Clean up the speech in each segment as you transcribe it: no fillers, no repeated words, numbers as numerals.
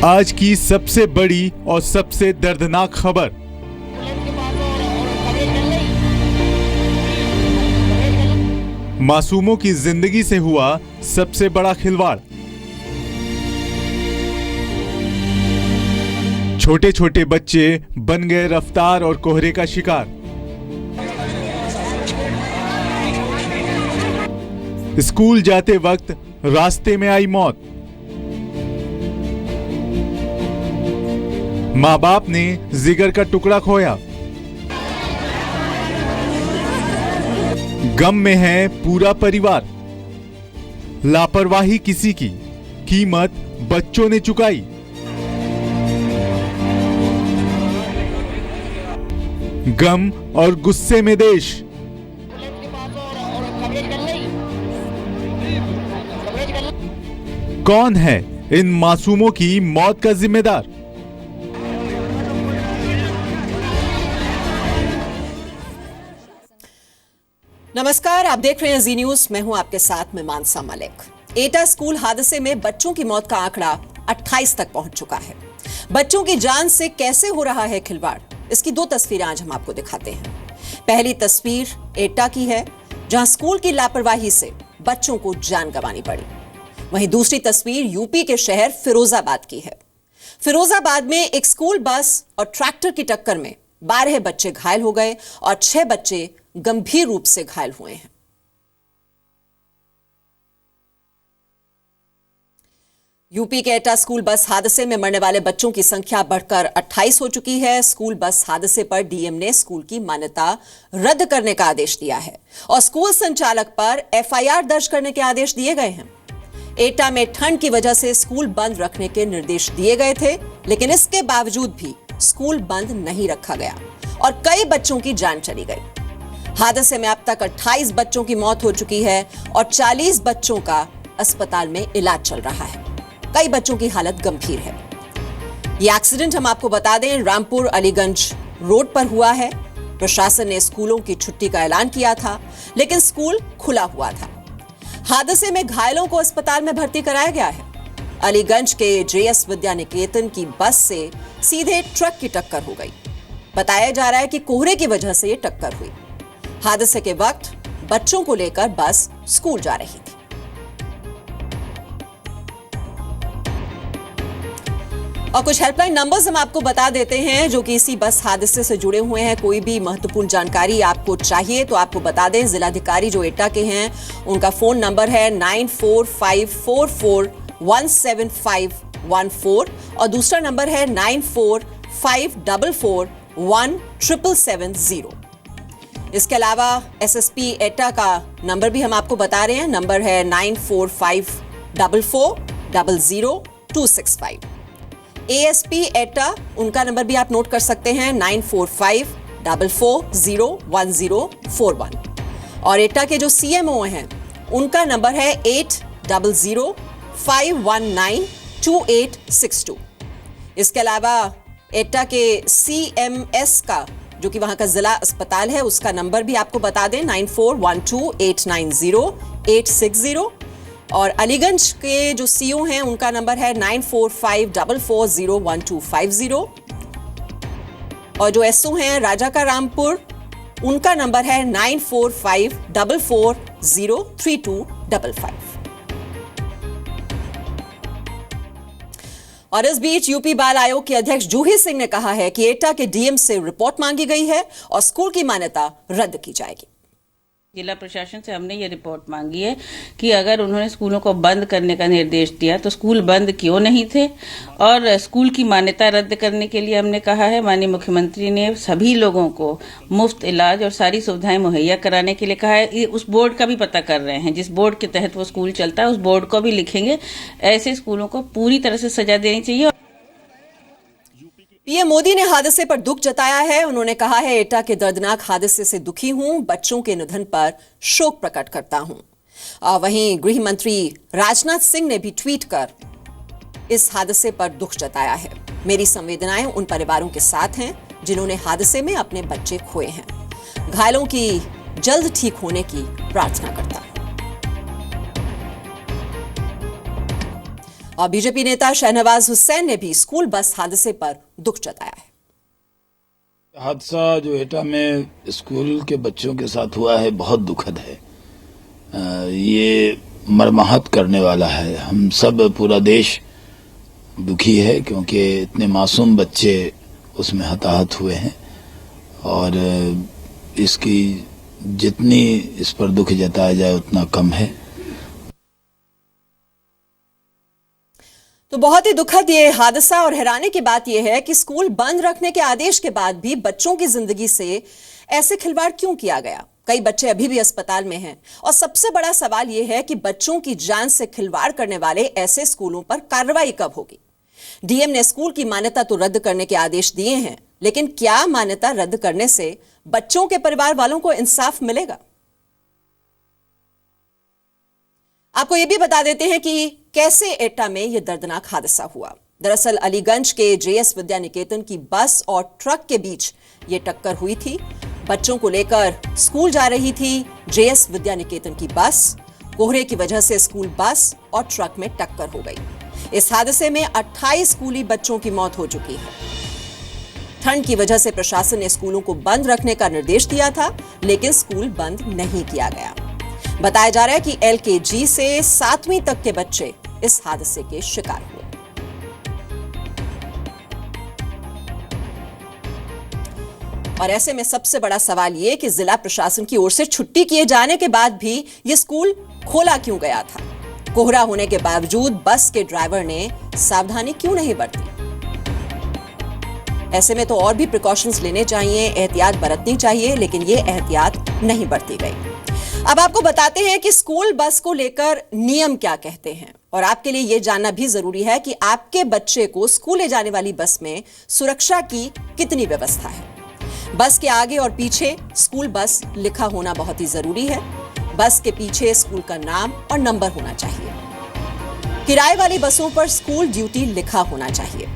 आज की सबसे बड़ी और सबसे दर्दनाक खबर। मासूमों की जिंदगी से हुआ सबसे बड़ा खिलवाड़। छोटे छोटे बच्चे बन गए रफ्तार और कोहरे का शिकार। स्कूल जाते वक्त रास्ते में आई मौत। माँ बाप ने जिगर का टुकड़ा खोया। गम में है पूरा परिवार। लापरवाही किसी की, कीमत बच्चों ने चुकाई। गम और गुस्से में देश। कौन है इन मासूमों की मौत का जिम्मेदार? नमस्कार, आप देख रहे हैं जी न्यूज। मैं हूं आपके साथ में मानसा मलिक। एटा स्कूल हादसे में बच्चों की मौत का आंकड़ा 28 तक पहुंच चुका है। बच्चों की जान से कैसे हो रहा है खिलवाड़, इसकी दो तस्वीरें आज हम आपको दिखाते हैं। पहली तस्वीर एटा की है, जहां स्कूल की लापरवाही से बच्चों को जान गंवानी पड़ी। वहीं दूसरी तस्वीर यूपी के शहर फिरोजाबाद की है। फिरोजाबाद में एक स्कूल बस और ट्रैक्टर की टक्कर में 12 बच्चे घायल हो गए और 6 बच्चे गंभीर रूप से घायल हुए हैं। यूपी के एटा स्कूल बस हादसे में मरने वाले बच्चों की संख्या बढ़कर 28 हो चुकी है। स्कूल बस हादसे पर डीएम ने स्कूल की मान्यता रद्द करने का आदेश दिया है और स्कूल संचालक पर एफआईआर दर्ज करने के आदेश दिए गए हैं। एटा में ठंड की वजह से स्कूल बंद रखने के निर्देश दिए गए थे, लेकिन इसके बावजूद भी स्कूल बंद नहीं रखा गया और कई बच्चों की जान चली गई। हादसे में अब तक 28 बच्चों की मौत हो चुकी है और 40 बच्चों का अस्पताल में इलाज चल रहा है। कई बच्चों की हालत गंभीर है। यह एक्सीडेंट हम आपको बता दें, रामपुर अलीगंज रोड पर हुआ है। प्रशासन ने स्कूलों की छुट्टी का ऐलान किया था, लेकिन स्कूल खुला हुआ था। हादसे में घायलों को अस्पताल में भर्ती कराया गया है। अलीगंज के जेएस विद्या निकेतन की बस से सीधे ट्रक की टक्कर हो गई। बताया जा रहा है कि कोहरे की वजह से यह टक्कर हुई। हादसे के वक्त बच्चों को लेकर बस स्कूल जा रही थी। और कुछ हेल्पलाइन नंबर्स हम आपको बता देते हैं जो कि इसी बस हादसे से जुड़े हुए हैं। कोई भी महत्वपूर्ण जानकारी आपको चाहिए तो आपको बता दें। जिलाधिकारी जो एटा के हैं, उनका फोन नंबर है 9454417514 और दूसरा नंबर है 9454417770। इसके अलावा एसएसपी एटा का नंबर भी हम आपको बता रहे हैं। नंबर है 9454000265। एएसपी एटा, उनका नंबर भी आप नोट कर सकते हैं 9454401041। और एटा के जो सीएमओ हैं, उनका नंबर है 8005192862। इसके अलावा एटा के सीएमएस का, जो कि वहां का जिला अस्पताल है, उसका नंबर भी आपको बता दें 9412890860। और अलीगंज के जो सीओ हैं, उनका नंबर है 9454401250। और जो एसओ हैं राजा का रामपुर, उनका नंबर है 9454403255। और इस बीच यूपी बाल आयोग के अध्यक्ष जूही सिंह ने कहा है कि एटा के डीएम से रिपोर्ट मांगी गई है और स्कूल की मान्यता रद्द की जाएगी। जिला प्रशासन से हमने ये रिपोर्ट मांगी है कि अगर उन्होंने स्कूलों को बंद करने का निर्देश दिया तो स्कूल बंद क्यों नहीं थे, और स्कूल की मान्यता रद्द करने के लिए हमने कहा है। माननीय मुख्यमंत्री ने सभी लोगों को मुफ्त इलाज और सारी सुविधाएं मुहैया कराने के लिए कहा है। उस बोर्ड का भी पता कर रहे हैं, जिस बोर्ड के तहत वो स्कूल चलता है, उस बोर्ड को भी लिखेंगे। ऐसे स्कूलों को पूरी तरह से सजा देनी चाहिए। पीएम मोदी ने हादसे पर दुख जताया है। उन्होंने कहा है, एटा के दर्दनाक हादसे से दुखी हूं, बच्चों के निधन पर शोक प्रकट करता हूं। वहीं गृह मंत्री राजनाथ सिंह ने भी ट्वीट कर इस हादसे पर दुख जताया है। मेरी संवेदनाएं उन परिवारों के साथ हैं जिन्होंने हादसे में अपने बच्चे खोए हैं। घायलों की जल्द ठीक होने की प्रार्थना करता हूं। और बीजेपी नेता शहनवाज हुसैन ने भी स्कूल बस हादसे पर दुख जताया है। हादसा जो एटा में स्कूल के बच्चों के साथ हुआ है बहुत दुखद है। ये मर्माहत करने वाला है। हम सब, पूरा देश दुखी है क्योंकि इतने मासूम बच्चे उसमें हताहत हुए हैं और इसकी जितनी इस पर दुख जताया जाए उतना कम है। तो बहुत ही दुखद ये हादसा और हैरानी की बात यह है कि स्कूल बंद रखने के आदेश के बाद भी बच्चों की जिंदगी से ऐसे खिलवाड़ क्यों किया गया। कई बच्चे अभी भी अस्पताल में हैं और सबसे बड़ा सवाल यह है कि बच्चों की जान से खिलवाड़ करने वाले ऐसे स्कूलों पर कार्रवाई कब होगी। डीएम ने स्कूल की मान्यता तो रद्द करने के आदेश दिए हैं, लेकिन क्या मान्यता रद्द करने से बच्चों के परिवार वालों को इंसाफ मिलेगा? आपको यह भी बता देते हैं कि कैसे एटा में यह दर्दनाक हादसा हुआ। दरअसल अलीगंज के जेएस विद्या निकेतन की बस और ट्रक के बीच यह टक्कर हुई थी। बच्चों को लेकर स्कूल जा रही थी जेएस विद्या निकेतन की बस। कोहरे की वजह से स्कूल बस और ट्रक में टक्कर हो गई। इस हादसे में 28 स्कूली बच्चों की मौत हो चुकी है। ठंड की वजह से प्रशासन ने स्कूलों को बंद रखने का निर्देश दिया था, लेकिन स्कूल बंद नहीं किया गया। बताया जा रहा है कि एलकेजी से 7वीं तक के बच्चे इस हादसे के शिकार हुए। और ऐसे में सबसे बड़ा सवाल यह कि जिला प्रशासन की ओर से छुट्टी किए जाने के बाद भी यह स्कूल खोला क्यों गया था। कोहरा होने के बावजूद बस के ड्राइवर ने सावधानी क्यों नहीं बरती। ऐसे में तो और भी प्रिकॉशंस लेने चाहिए, एहतियात बरतनी चाहिए, लेकिन ये एहतियात नहीं बरती गई। अब आपको बताते हैं कि स्कूल बस को लेकर नियम क्या कहते हैं और आपके लिए यह जानना भी जरूरी है कि आपके बच्चे को स्कूल ले जाने वाली बस में सुरक्षा की कितनी व्यवस्था है। बस के आगे और पीछे स्कूल बस लिखा होना बहुत ही जरूरी है। बस के पीछे स्कूल का नाम और नंबर होना चाहिए। किराए वाली बसों पर स्कूल ड्यूटी लिखा होना चाहिए।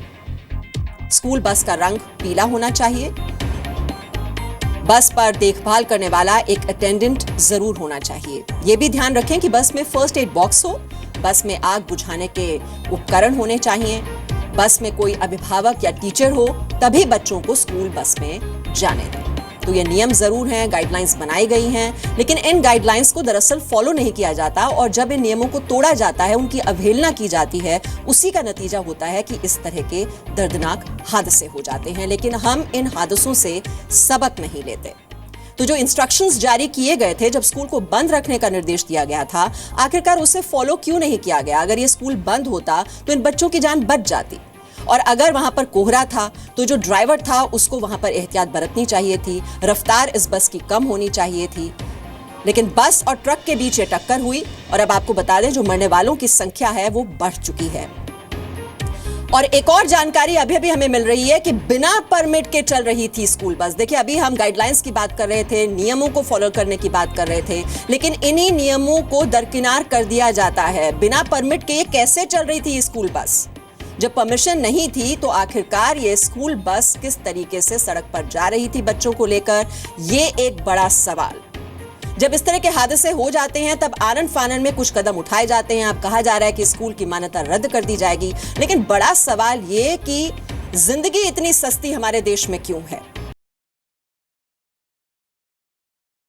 स्कूल बस का रंग पीला होना चाहिए। बस पर देखभाल करने वाला एक अटेंडेंट जरूर होना चाहिए। यह भी ध्यान रखें कि बस में फर्स्ट एड बॉक्स हो। बस में आग बुझाने के उपकरण होने चाहिए। बस में कोई अभिभावक या टीचर हो तभी बच्चों को स्कूल बस में जाने दें। तो ये नियम जरूर हैं, गाइडलाइंस बनाई गई हैं, लेकिन इन गाइडलाइंस को दरअसल फॉलो नहीं किया जाता और जब इन नियमों को तोड़ा जाता है, उनकी अवहेलना की जाती है, उसी का नतीजा होता है कि इस तरह के दर्दनाक हादसे हो जाते हैं। लेकिन हम इन हादसों से सबक नहीं लेते। तो जो इंस्ट्रक्शंस जारी किए गए थे, जब स्कूल को बंद रखने का निर्देश दिया गया था, आखिरकार उसे फॉलो क्यों नहीं किया गया। अगर ये स्कूल बंद होता तो इन बच्चों की जान बच जाती। और अगर वहां पर कोहरा था तो जो ड्राइवर था उसको वहां पर एहतियात बरतनी चाहिए थी। रफ्तार इस बस की कम होनी चाहिए थी। लेकिन बस और ट्रक के बीच ये टक्कर हुई और अब आपको बता दें, जो मरने वालों की संख्या है वो बढ़ चुकी है। और एक और जानकारी अभी हमें मिल रही है कि बिना परमिट के चल रही थी स्कूल बस। देखिए, अभी हम गाइडलाइंस की बात कर रहे थे, नियमों को फॉलो करने की बात कर रहे थे, लेकिन इन्हीं नियमों को दरकिनार कर दिया जाता है। बिना परमिट के ये कैसे चल रही थी स्कूल बस? जब परमिशन नहीं थी तो आखिरकार ये स्कूल बस किस तरीके से सड़क पर जा रही थी बच्चों को लेकर, ये एक बड़ा सवाल। जब इस तरह के हादसे हो जाते हैं तब आनन फानन में कुछ कदम उठाए जाते हैं। अब कहा जा रहा है कि स्कूल की मान्यता रद्द कर दी जाएगी, लेकिन बड़ा सवाल ये कि जिंदगी इतनी सस्ती हमारे देश में क्यों है।